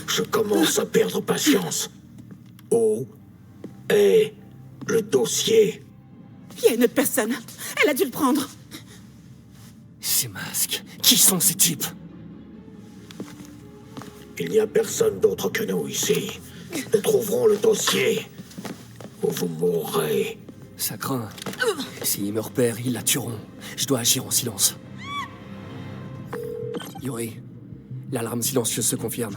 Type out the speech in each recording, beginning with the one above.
Je commence à perdre patience. Où est le dossier? Il y a une autre personne. Elle a dû le prendre. Ces masques, qui sont ces types? Il n'y a personne d'autre que nous ici. Nous trouverons le dossier. Ou vous mourrez. Ça craint. S'ils me repèrent, ils la tueront. Je dois agir en silence. Yuri, l'alarme silencieuse se confirme.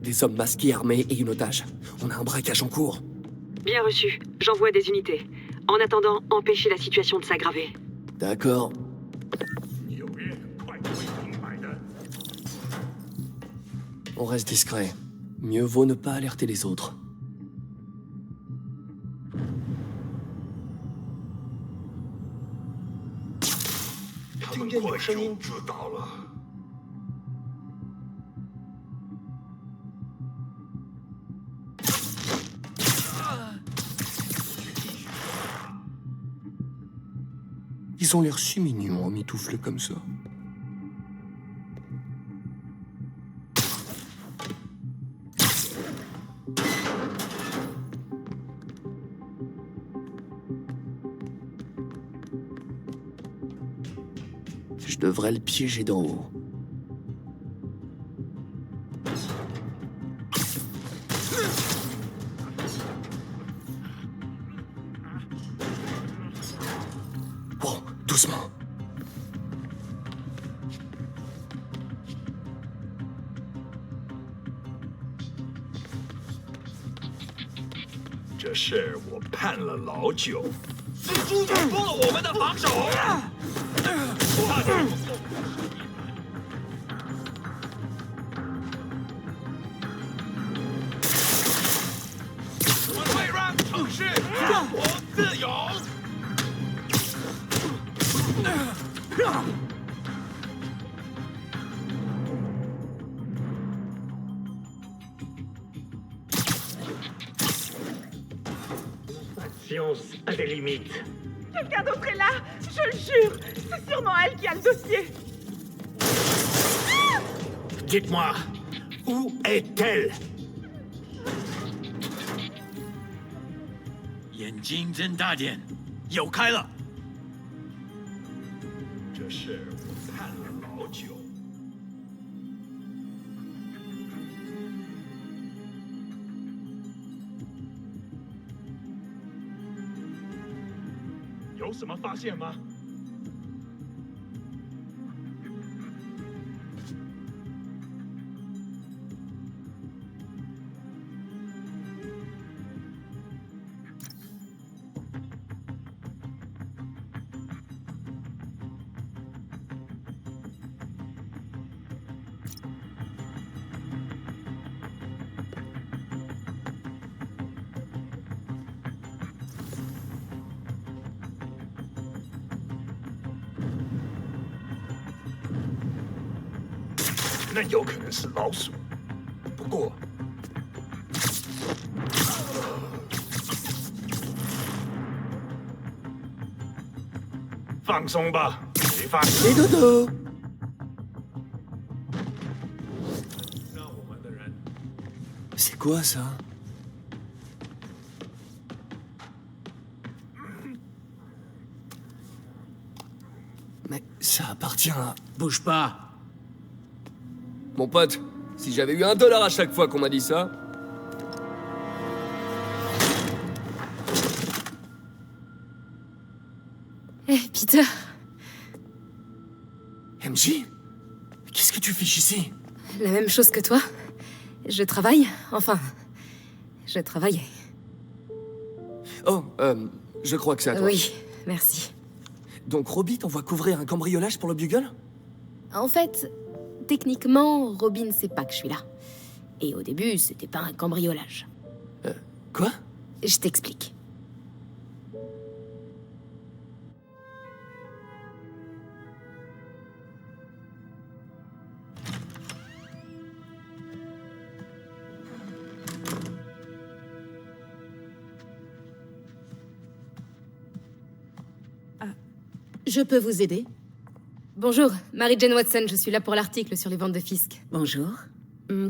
Des hommes masqués, armés et une otage. On a un braquage en cours. Bien reçu. J'envoie des unités. En attendant, empêchez la situation de s'aggraver. D'accord. On reste discret. Mieux vaut ne pas alerter les autres. Ils ont l'air si mignons en mitoufle comme ça. Je devrais le piéger d'en haut. Bon, doucement.这事我盼了老久。蜘蛛打破了我们的防守。我会让城市生活自由。Science a des limites. Quelqu'un d'autre est là. Je le jure. C'est sûrement elle qui a le dossier. Dites-moi, où est-elle? 眼睛睁大点，有开了。这事我盼了老久。有什么发现吗？那有可能是老鼠，不过，放松吧，没发现。Les dodos! 那我们的人 C'est quoi ça? Mais ça appartient à... Bouge pas. Mon pote, si j'avais eu $1 à chaque fois qu'on m'a dit ça... Eh, Peter, MJ? Qu'est-ce que tu fiches ici? la même chose que toi. Je travaille, enfin, je travaillais. Oh, je crois que c'est à toi. Oui, merci. Donc Robbie t'envoie couvrir un cambriolage pour le Bugle? En fait, techniquement, Robin sait pas que je suis là. Et au début, c'était pas un cambriolage. Quoi? Je t'explique. Je peux vous aider? Bonjour, Mary Jane Watson, je suis là pour l'article sur les ventes de Fisk. Bonjour.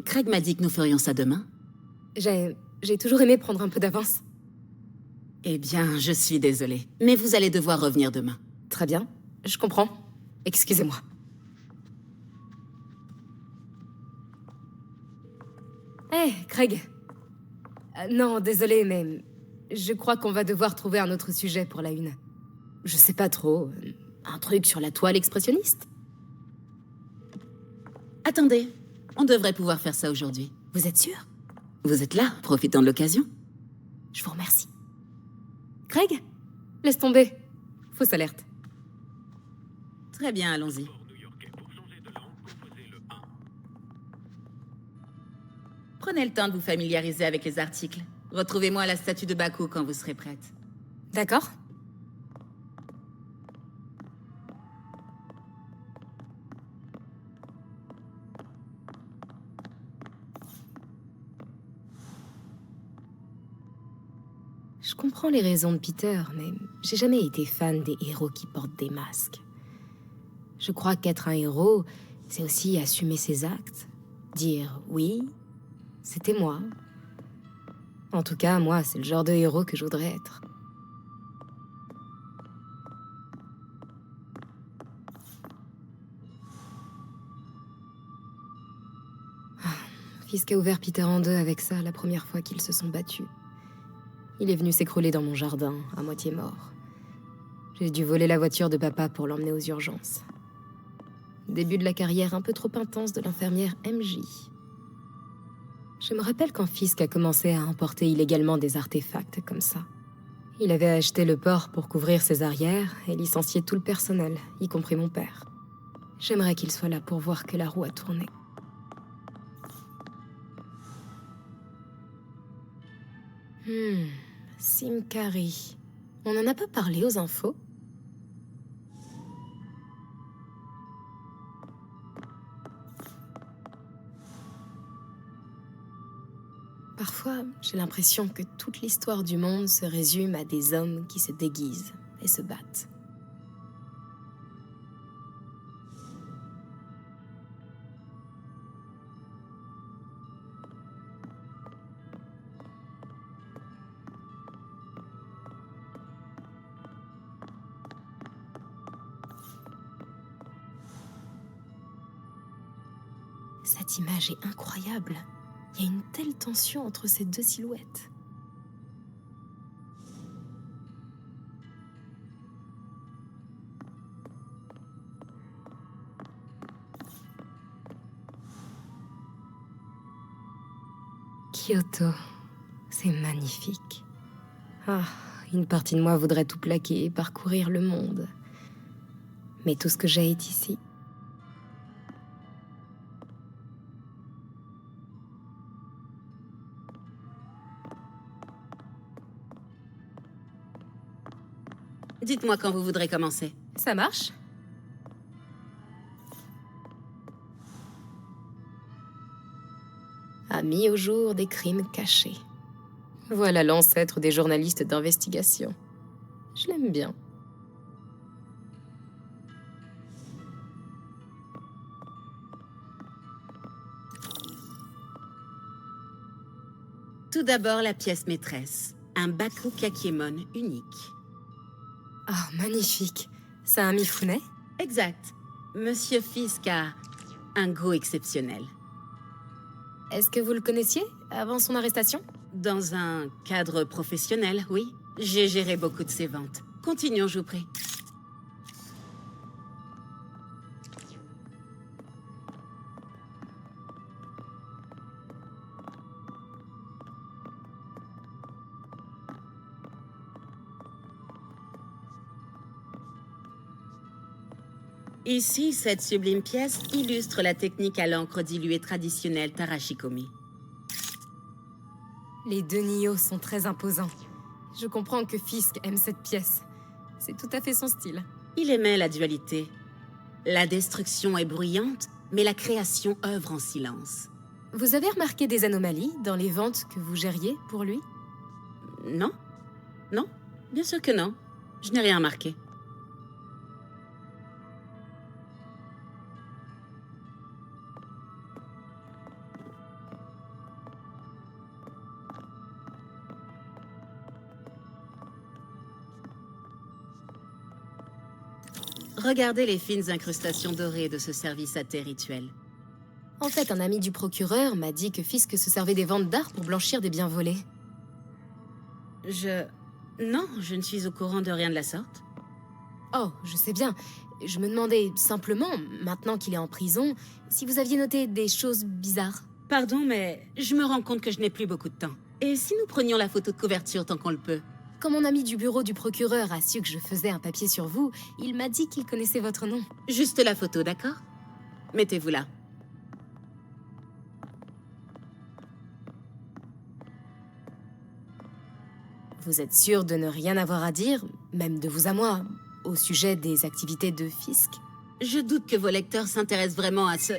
Craig m'a dit que nous ferions ça demain. J'ai toujours aimé prendre un peu d'avance. Eh bien, je suis désolée. Mais vous allez devoir revenir demain. Très bien, je comprends. Excusez-moi. Hé, Craig. Non, désolé, mais je crois qu'on va devoir trouver un autre sujet pour la une. Je sais pas trop. Un truc sur la toile expressionniste? Attendez, on devrait pouvoir faire ça aujourd'hui. Vous êtes sûr? Vous êtes là, profitons de l'occasion. Je vous remercie. Craig? Laisse tomber. Fausse alerte. Très bien, allons-y. Prenez le temps de vous familiariser avec les articles. Retrouvez-moi à la statue de Baku quand vous serez prête. D'accord? Je comprends les raisons de Peter, mais j'ai jamais été fan des héros qui portent des masques. Je crois qu'être un héros, c'est aussi assumer ses actes. Dire oui, c'était moi. En tout cas, moi, c'est le genre de héros que je voudrais être. Fisk a ouvert Peter en deux avec ça la première fois qu'ils se sont battus. Il est venu s'écrouler dans mon jardin, à moitié mort. J'ai dû voler la voiture de papa pour l'emmener aux urgences. Début de la carrière un peu trop intense de l'infirmière MJ. Je me rappelle quand Fisk a commencé à importer illégalement des artefacts comme ça. Il avait acheté le port pour couvrir ses arrières et licencié tout le personnel, y compris mon père. J'aimerais qu'il soit là pour voir que la roue a tourné. Simkari. On n'en a pas parlé aux infos? Parfois, j'ai l'impression que toute l'histoire du monde se résume à des hommes qui se déguisent et se battent. Cette image est incroyable. Il y a une telle tension entre ces deux silhouettes. Kyoto, c'est magnifique. Ah, une partie de moi voudrait tout plaquer et parcourir le monde. Mais tout ce que j'ai est ici. Dites-moi quand vous voudrez commencer. Ça marche? A mis au jour des crimes cachés. Voilà l'ancêtre des journalistes d'investigation. Je l'aime bien. Tout d'abord, la pièce maîtresse. Un Baku Kakiemon unique. Ah, magnifique. C'est un Mifune? Exact. Monsieur Fisk a un goût exceptionnel. Est-ce que vous le connaissiez avant son arrestation? Dans un cadre professionnel, oui. J'ai géré beaucoup de ses ventes. Continuons, je vous prie. Ici, cette sublime pièce illustre la technique à l'encre diluée traditionnelle Tarashikomi. Les deux Nio sont très imposants. Je comprends que Fisk aime cette pièce. C'est tout à fait son style. Il aimait la dualité. La destruction est bruyante, mais la création œuvre en silence. Vous avez remarqué des anomalies dans les ventes que vous gériez pour lui? Non? Non? Bien sûr que non. Je n'ai rien remarqué. Regardez les fines incrustations dorées de ce service à thé rituel. En fait, un ami du procureur m'a dit que Fisk se servait des ventes d'art pour blanchir des biens volés. Non, je ne suis au courant de rien de la sorte. Oh, je sais bien. Je me demandais simplement, maintenant qu'il est en prison, si vous aviez noté des choses bizarres. Pardon, mais je me rends compte que je n'ai plus beaucoup de temps. Et si nous prenions la photo de couverture tant qu'on le peut? Quand mon ami du bureau du procureur a su que je faisais un papier sur vous, il m'a dit qu'il connaissait votre nom. Juste la photo, d'accord? Mettez-vous là. Vous êtes sûr de ne rien avoir à dire, même de vous à moi, au sujet des activités de Fisk? Je doute que vos lecteurs s'intéressent vraiment à ce...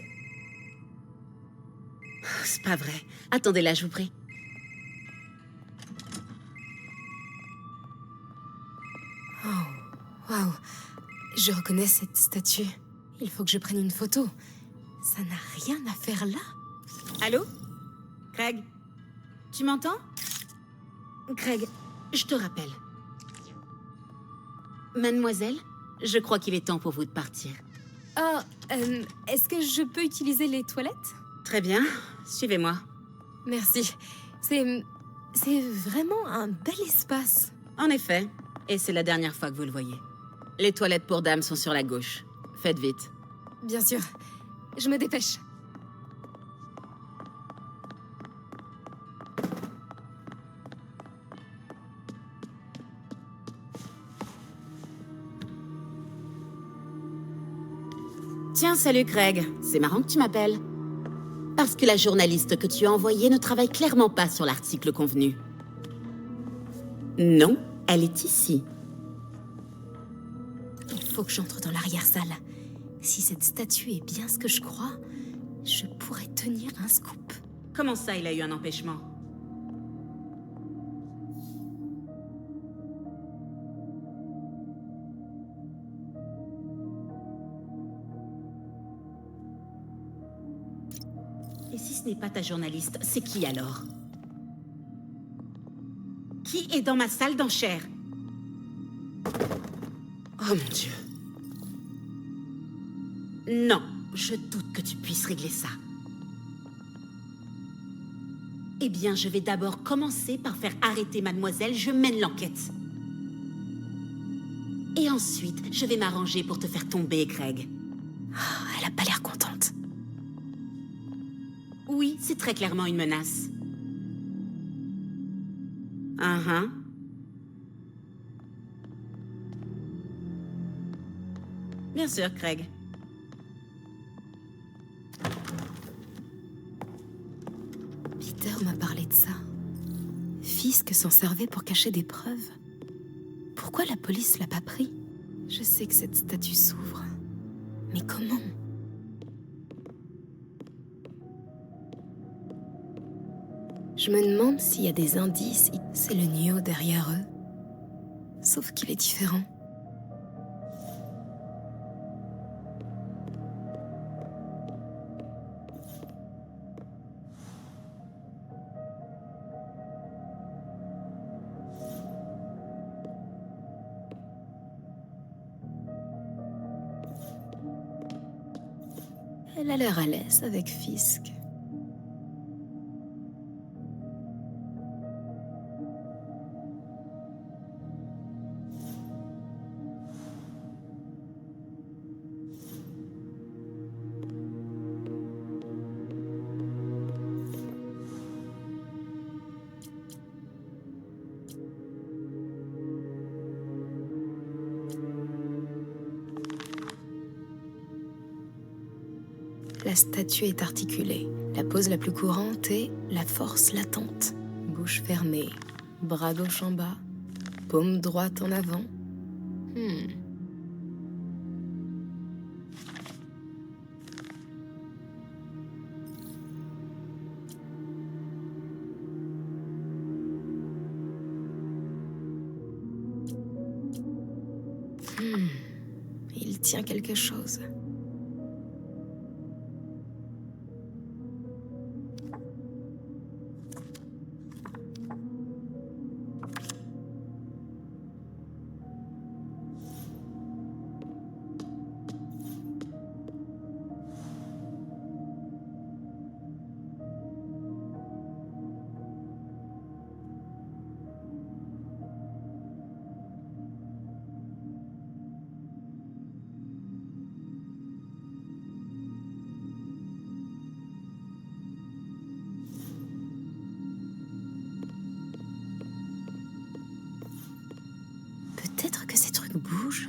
C'est pas vrai. Attendez là, je vous prie. Oh, waouh. Je reconnais cette statue. Il faut que je prenne une photo. Ça n'a rien à faire là. Allô? Craig? Tu m'entends? Craig, je te rappelle. Mademoiselle, je crois qu'il est temps pour vous de partir. Ah, est-ce que je peux utiliser les toilettes? Très bien, suivez-moi. Merci. C'est vraiment un bel espace. En effet, et c'est la dernière fois que vous le voyez. Les toilettes pour dames sont sur la gauche. Faites vite. Bien sûr. Je me dépêche. Tiens, salut Craig. C'est marrant que tu m'appelles. Parce que la journaliste que tu as envoyée ne travaille clairement pas sur l'article convenu. Non, elle est ici. Il faut que j'entre dans l'arrière-salle. Si cette statue est bien ce que je crois, je pourrais tenir un scoop. Comment ça, il a eu un empêchement? Et si ce n'est pas ta journaliste, c'est qui alors? Qui est dans ma salle d'enchères? Oh mon Dieu. Non, je doute que tu puisses régler ça. Eh bien, je vais d'abord commencer par faire arrêter mademoiselle, je mène l'enquête. Et ensuite, je vais m'arranger pour te faire tomber, Craig. Oh, elle a pas l'air contente. Oui, c'est très clairement une menace. Bien sûr, Craig. Peter m'a parlé de ça. Fisk s'en servait pour cacher des preuves. Pourquoi la police l'a pas pris? Je sais que cette statue s'ouvre. Mais comment? Je me demande s'il y a des indices. C'est le Nio derrière eux. Sauf qu'il est différent. Elle a l'air à l'aise avec Fisk. La statue est articulée. La pose la plus courante est la force latente. Bouche fermée, bras gauche en bas, paume droite en avant. Il tient quelque chose. Peut-être que ces trucs bougent.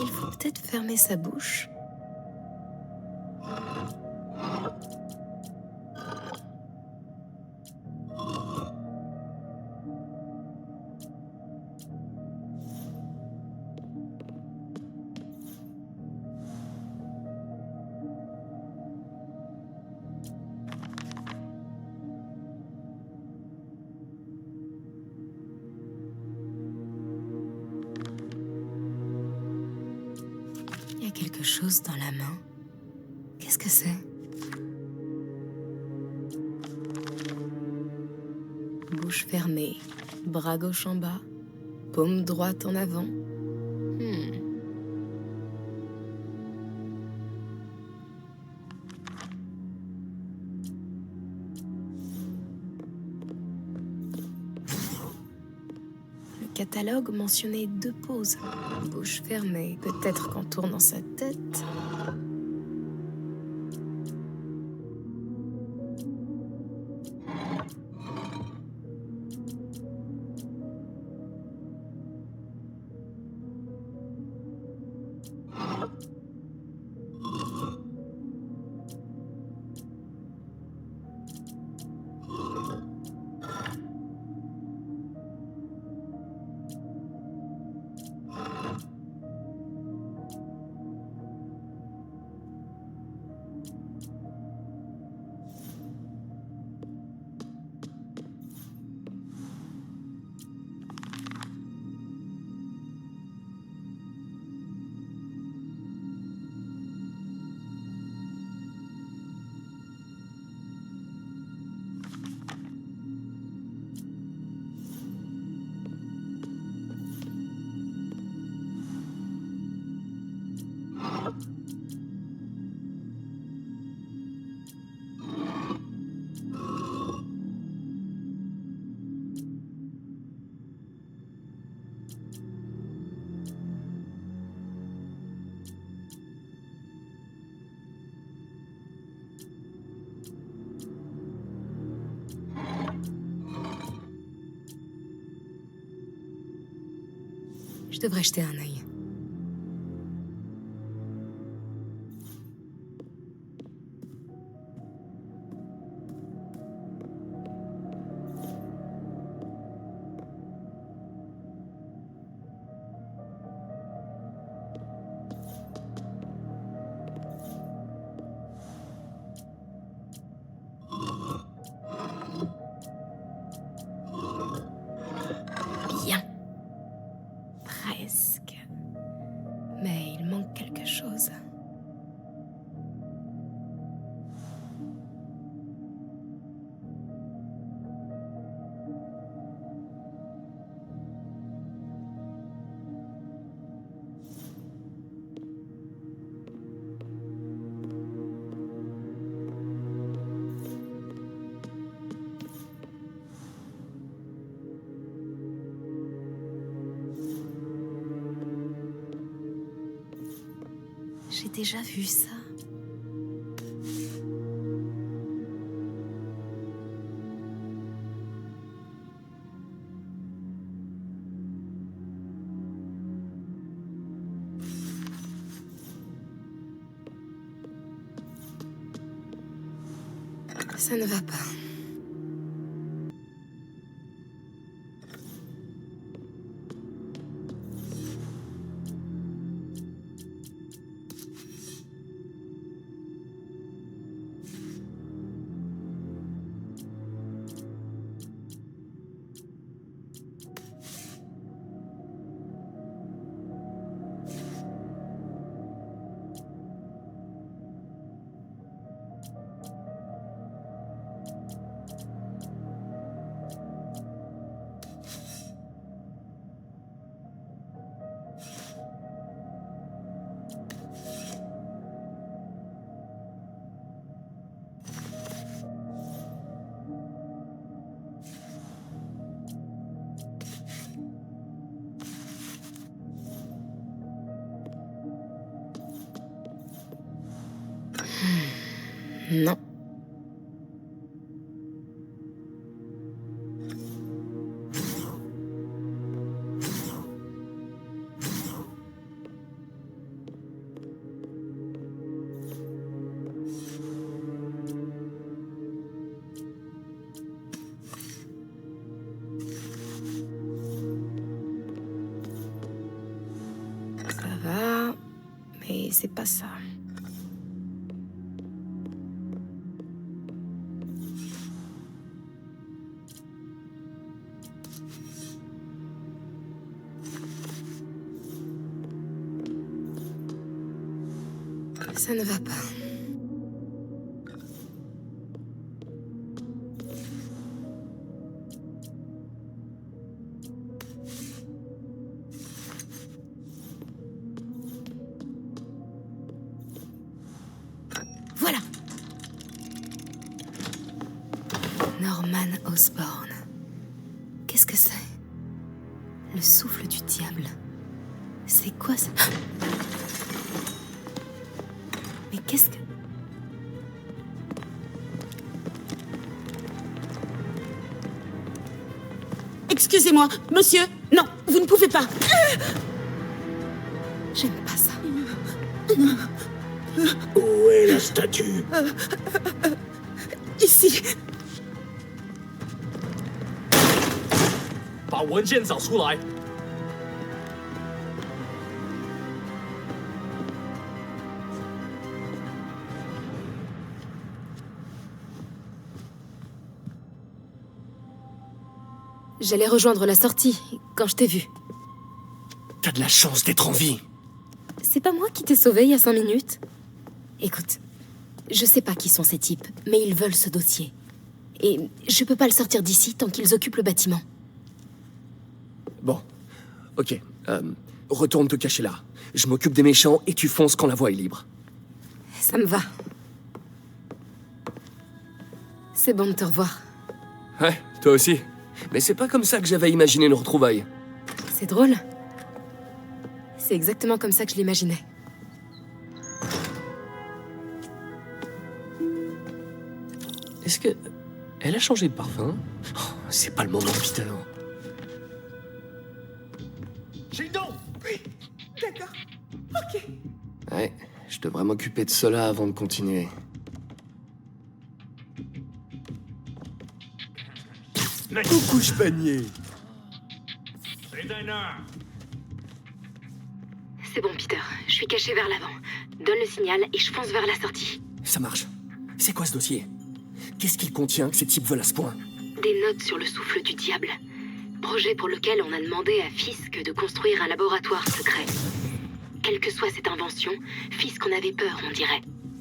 Il faut peut-être fermer sa bouche. Il y a quelque chose dans la main. Qu'est-ce que c'est? Bouche fermée, bras gauche en bas, paume droite en avant. Le catalogue mentionnait 2 poses. Bouche fermée, peut-être qu'en tournant sa tête... Je devrais jeter un œil. Bien. Presque. Mais il manque quelque chose. J'ai déjà vu ça. Ça ne va pas. Non. Ça va, mais c'est pas ça. Ça ne va pas. Voilà. Norman Osborn. Qu'est-ce que c'est? Le souffle du diable. C'est quoi ça? Mais qu'est-ce que... Excusez-moi, monsieur. Non, vous ne pouvez pas. J'aime pas ça. Où est la statue? Ici. 把文件找出来。 J'allais rejoindre la sortie quand je t'ai vu. T'as de la chance d'être en vie. C'est pas moi qui t'ai sauvé il y a 5 minutes? Écoute, je sais pas qui sont ces types, mais ils veulent ce dossier. Et je peux pas le sortir d'ici tant qu'ils occupent le bâtiment. Bon, ok. Retourne te cacher là. Je m'occupe des méchants et tu fonces quand la voie est libre. Ça me va. C'est bon de te revoir. Ouais, toi aussi. Mais c'est pas comme ça que j'avais imaginé nos retrouvailles. C'est drôle. C'est exactement comme ça que je l'imaginais. Est-ce que... Elle a changé de parfum? Oh, c'est pas le moment, Peter. 行动！ D'accord. Ok. Ouais, je devrais m'occuper de cela avant de continuer. Coucou, panier. 谁在那儿？ C'est bon, Peter. Je suis caché vers l'avant. Donne le signal et je fonce vers la sortie. Ça marche. C'est quoi ce dossier? Qu'est-ce qu'il contient que ces types veulent à ce point? Des notes sur le souffle du diable. Projet pour lequel on a demandé à Fisk de construire un laboratoire secret. Quelle que soit cette invention, Fisk en avait peur, on dirait.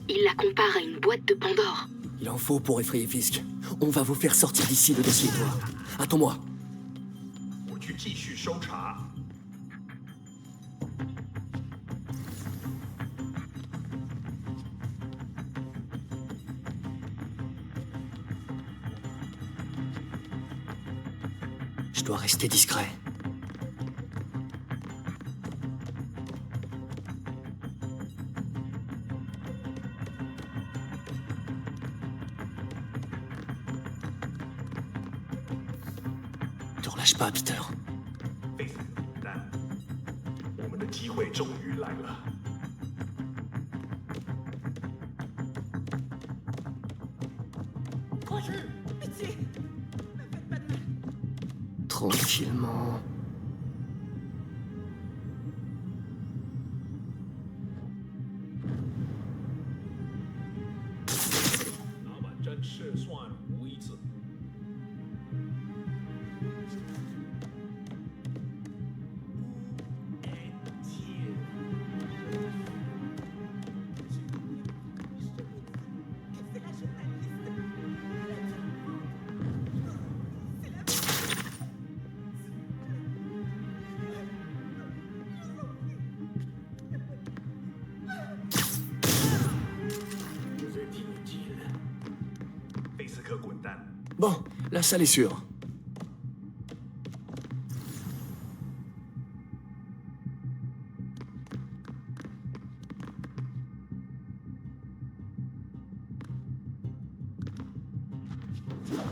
Il la compare à une boîte de Pandore. Il en faut pour effrayer Fisk. On va vous faire sortir d'ici le dossier, toi. Attends-moi. 我去继续搜查。 Je dois rester discret. Te relâche pas, Peter. 废死蛋！我们的机会终于来了。 Pitié. Tranquillement. Bon, la salle est sûre.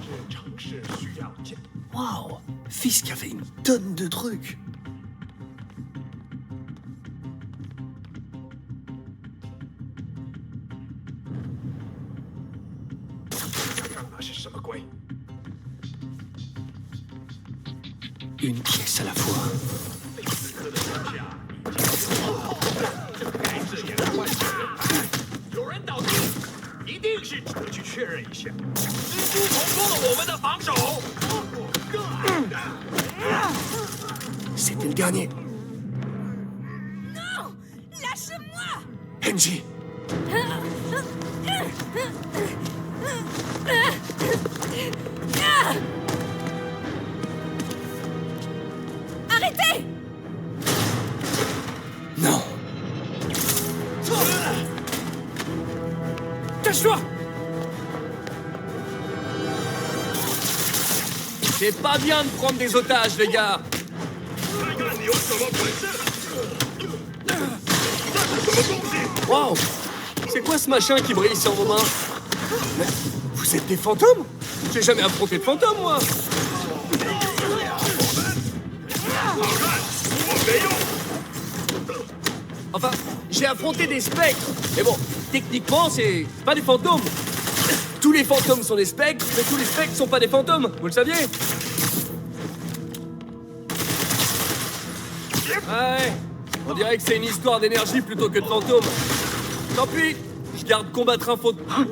这城市需要建。 Waouh, Fisk avait une tonne de trucs. Une pièce à la fois. 有人倒地，一定是值得去确认一下。蜘蛛重挫了我们的防守。 C'était le dernier. Non! Lâche-moi! Henji, Arrêtez! non. Cache-toi! C'est pas bien de prendre des otages, les gars. 看看你有什么本事！这是什么东西？ Waouh! C'est quoi ce machin qui brille sur vos mains? Mais vous êtes des fantômes? J'ai jamais affronté de fantômes, moi! 我没用。 Enfin, j'ai affronté des spectres! Mais bon, techniquement, c'est pas des fantômes! Tous les fantômes sont des spectres, mais tous les spectres sont pas des fantômes, vous le saviez? Ouais, on dirait que c'est une histoire d'énergie plutôt que de fantômes. Tant pis, je garde combattre un fantôme.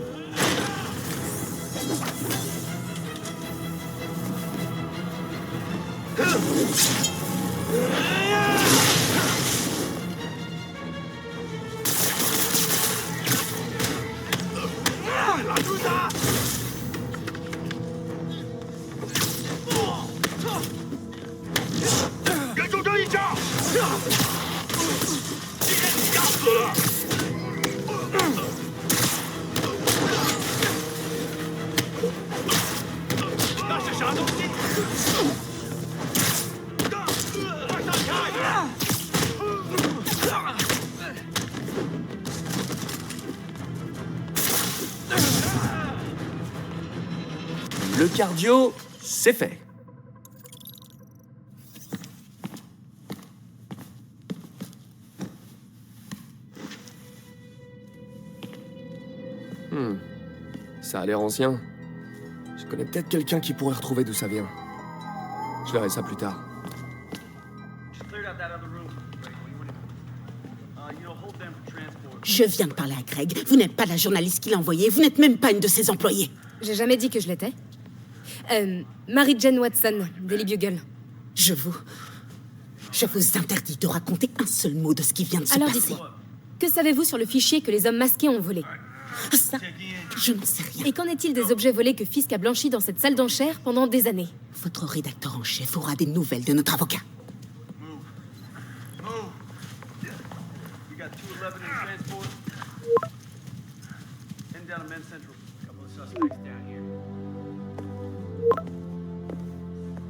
Le cardio, c'est fait. Ça a l'air ancien. Je connais peut-être quelqu'un qui pourrait retrouver d'où ça vient. Je verrai ça plus tard. Je viens de parler à Greg. Vous n'êtes pas la journaliste qui l'a envoyé. Vous n'êtes même pas une de ses employées. J'ai jamais dit que je l'étais. Mary-Jane Watson, Daily Bugle. Je vous interdis de raconter un seul mot de ce qui vient de se Alors passer. dites-moi, que savez-vous sur le fichier que les hommes masqués ont volé? Ça, je n'en sais rien. Et qu'en est-il des objets volés que Fisk a blanchis dans cette salle d'enchères pendant des années? Votre rédacteur en chef aura des nouvelles de notre avocat.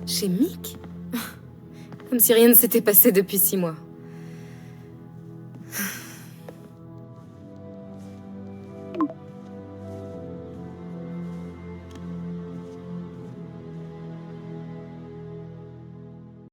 Chez Mick? Comme si rien ne s'était passé depuis 6 mois.